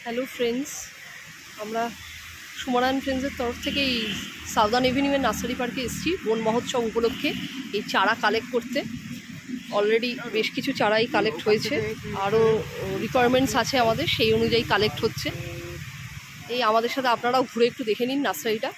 Hello friends, আমরা সুমরায়ণ ফ্রেন্ডসের তরফ থেকে এই সাউদার্ন এভিনিউয়ের নার্সারি পার্কে এসেছি বন মহোৎসব উপলক্ষে এই চারা কালেক্ট করতে। অলরেডি বেশ কিছু চারাই কালেক্ট হয়েছে, আরও রিকোয়ারমেন্টস আছে আমাদের, সেই অনুযায়ী কালেক্ট হচ্ছে। এই আমাদের সাথে আপনারাও ঘুরে একটু দেখে নিন নার্সারিটা।